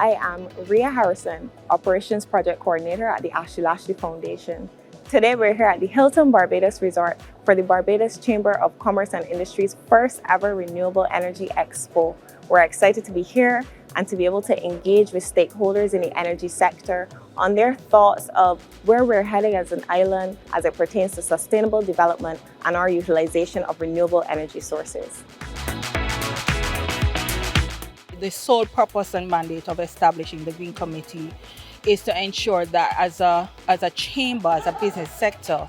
I am Rhea Harrison, Operations Project Coordinator at the Ashley Lashley Foundation. Today we're here at the Hilton Barbados Resort for the Barbados Chamber of Commerce and Industry's first ever Renewable Energy Expo. We're excited to be here and to be able to engage with stakeholders in the energy sector on their thoughts of where we're heading as an island as it pertains to sustainable development and our utilization of renewable energy sources. The sole purpose and mandate of establishing the Green Committee is to ensure that as a chamber, as a business sector,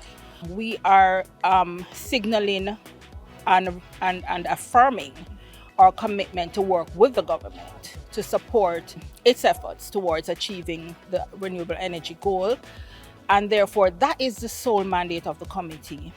we are signaling and affirming our commitment to work with the government to support its efforts towards achieving the renewable energy goal. And therefore, that is the sole mandate of the committee.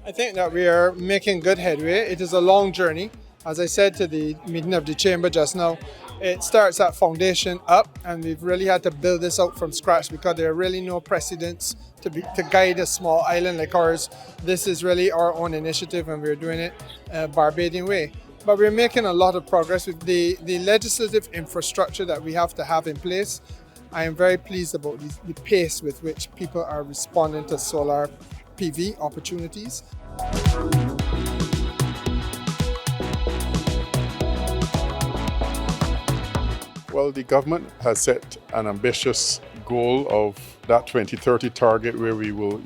I think that we are making good headway. It is a long journey. As I said to the meeting of the chamber just now, it starts at foundation up, and we've really had to build this out from scratch because there are really no precedents to guide a small island like ours. This is really our own initiative, and we're doing it Barbadian way. But we're making a lot of progress with the legislative infrastructure that we have to have in place. I am very pleased about the pace with which people are responding to solar PV opportunities. Well, the government has set an ambitious goal of that 2030 target where we will,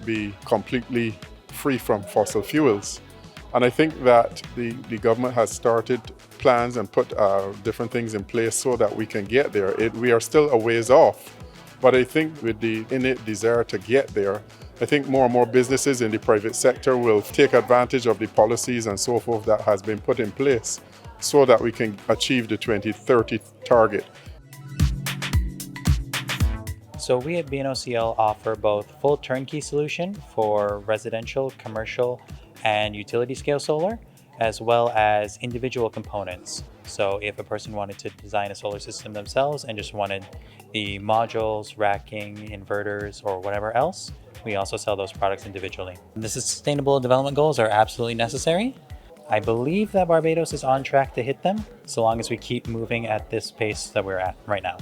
be completely free from fossil fuels. And I think that the government has started plans and put different things in place so that we can get there. We are still a ways off, but I think with the innate desire to get there, I think more and more businesses in the private sector will take advantage of the policies and so forth that has been put in place so that we can achieve the 2030 target. So we at BNOCL offer both full turnkey solution for residential, commercial, and utility scale solar, as well as individual components. So if a person wanted to design a solar system themselves and just wanted the modules, racking, inverters, or whatever else, we also sell those products individually. The sustainable development goals are absolutely necessary. I believe that Barbados is on track to hit them, so long as we keep moving at this pace that we're at right now.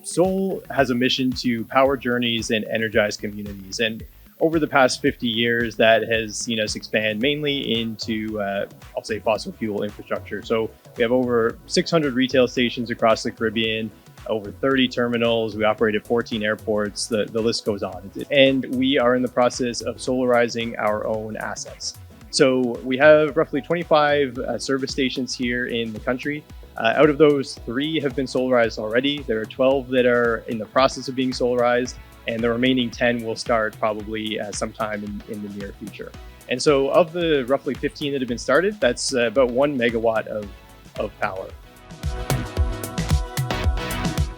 Sol has a mission to power journeys and energize communities. And over the past 50 years, that has expanded mainly into, I'll say, fossil fuel infrastructure. So we have over 600 retail stations across the Caribbean, over 30 terminals. We operate at 14 airports. The list goes on. And we are in the process of solarizing our own assets. So we have roughly 25 service stations here in the country. Out of those, 3 have been solarized already. There are 12 that are in the process of being solarized, and the remaining 10 will start probably sometime in the near future. And so of the roughly 15 that have been started, that's about 1 megawatt of power.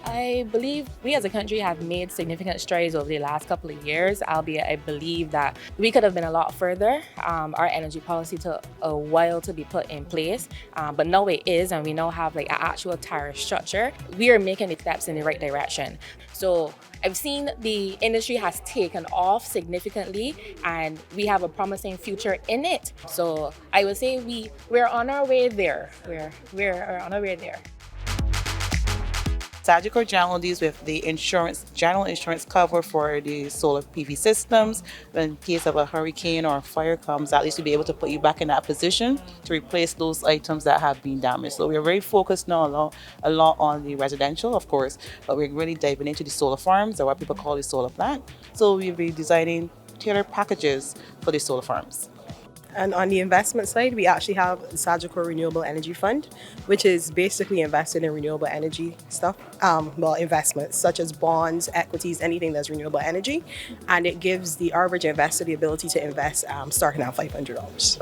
I believe we as a country have made significant strides over the last couple of years, albeit I believe that we could have been a lot further. Our energy policy took a while to be put in place, but now it is, and we now have an actual tariff structure. We are making the steps in the right direction. So I've seen the industry has taken off significantly, and we have a promising future in it. So I would say we're on our way there. We're on our way there. Sagicor General deals with the general insurance cover for the solar PV systems. In case of a hurricane or a fire comes, at least to be able to put you back in that position to replace those items that have been damaged. So we're very focused now a lot on the residential, of course, but we're really diving into the solar farms, or what people call the solar plant. So we'll be designing tailored packages for the solar farms. And on the investment side, we actually have the Sagicor Renewable Energy Fund, which is basically invested in renewable energy stuff, investments such as bonds, equities, anything that's renewable energy. And it gives the average investor the ability to invest starting at $500.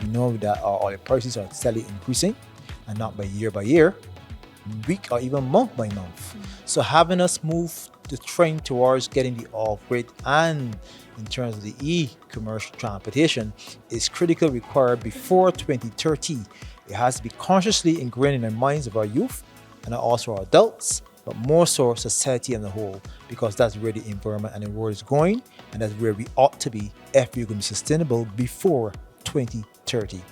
We know that our oil prices are steadily increasing, and not by year, week or even month by month. So having us move the trend towards getting the off-grid and in terms of the e-commercial transportation is critical required before 2030. It has to be consciously ingrained in the minds of our youth and also our adults, but more so society as a whole, because that's where the environment and the world is going, and that's where we ought to be if we're going to be sustainable before 2030.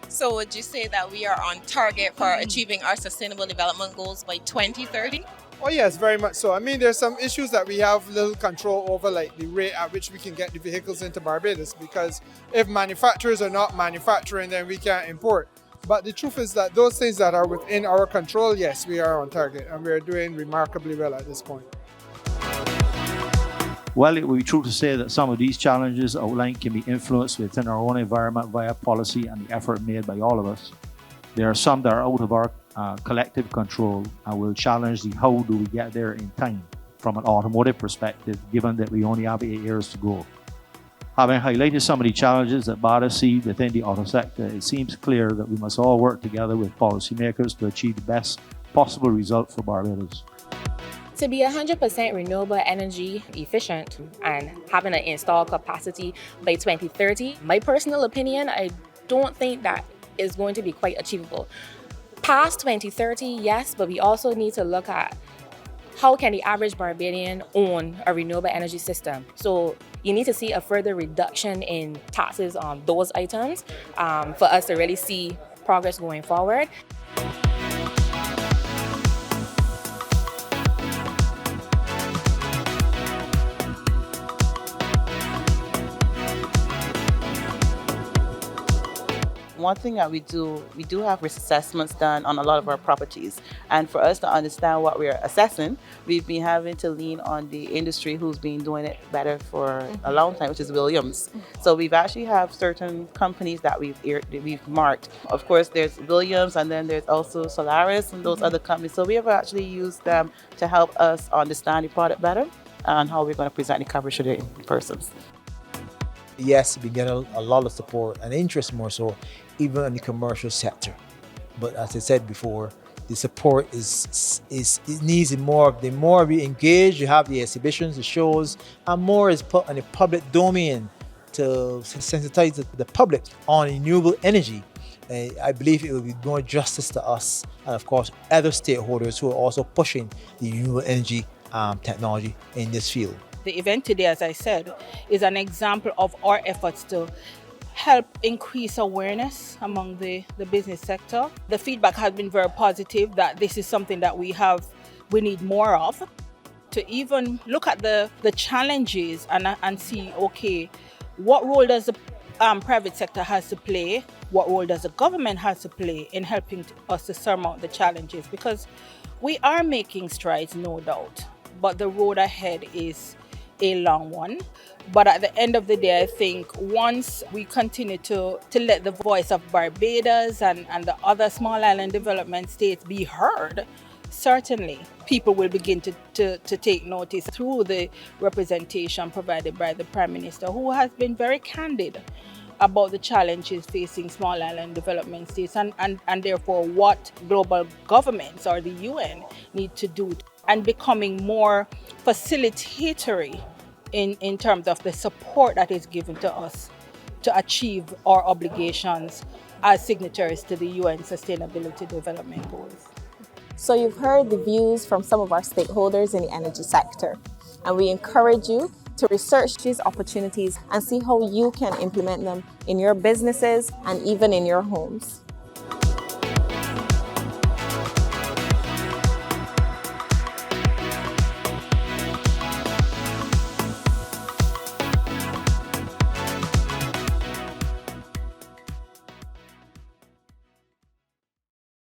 So would you say that we are on target for achieving our sustainable development goals by 2030? Oh yes, very much so. I mean, there's some issues that we have little control over, like the rate at which we can get the vehicles into Barbados, because if manufacturers are not manufacturing, then we can't import. But the truth is that those things that are within our control, yes, we are on target, and we are doing remarkably well at this point. Well, it would be true to say that some of these challenges outlined can be influenced within our own environment via policy and the effort made by all of us. There are some that are out of our collective control and will challenge the how do we get there in time from an automotive perspective, given that we only have 8 years to go. Having highlighted some of the challenges that Barbados see within the auto sector, it seems clear that we must all work together with policymakers to achieve the best possible result for Barbados. To be 100% renewable energy efficient and having an installed capacity by 2030, my personal opinion, I don't think that is going to be quite achievable. Past 2030, yes, but we also need to look at how can the average Barbadian own a renewable energy system. So you need to see a further reduction in taxes on those items for us to really see progress going forward. One thing that we do have risk assessments done on a lot of our properties. And for us to understand what we're assessing, we've been having to lean on the industry who's been doing it better for a long time, which is Williams. So we've actually have certain companies that we've marked. Of course, there's Williams, and then there's also Solaris and those other companies. So we have actually used them to help us understand the product better and how we're going to present the coverage to the persons. Yes, we get a lot of support and interest more so, even in the commercial sector. But as I said before, the support it needs more. The more we engage, you have the exhibitions, the shows, and more is put in the public domain to sensitize the public on renewable energy. I believe it will be more justice to us and of course other stakeholders who are also pushing the renewable energy technology in this field. The event today, as I said, is an example of our efforts to help increase awareness among the business sector. The feedback has been very positive that this is something that we need more of. To even look at the challenges and see, okay, what role does the private sector has to play, what role does the government has to play in helping us to surmount the challenges, because we are making strides, no doubt, but the road ahead is a long one. But at the end of the day, I think once we continue to let the voice of Barbados and the other small island development states be heard, certainly people will begin to take notice through the representation provided by the Prime Minister, who has been very candid about the challenges facing small island development states and therefore what global governments or the UN need to do, and becoming more facilitatory in terms of the support that is given to us to achieve our obligations as signatories to the UN Sustainability Development Goals. So you've heard the views from some of our stakeholders in the energy sector, and we encourage you to research these opportunities and see how you can implement them in your businesses and even in your homes.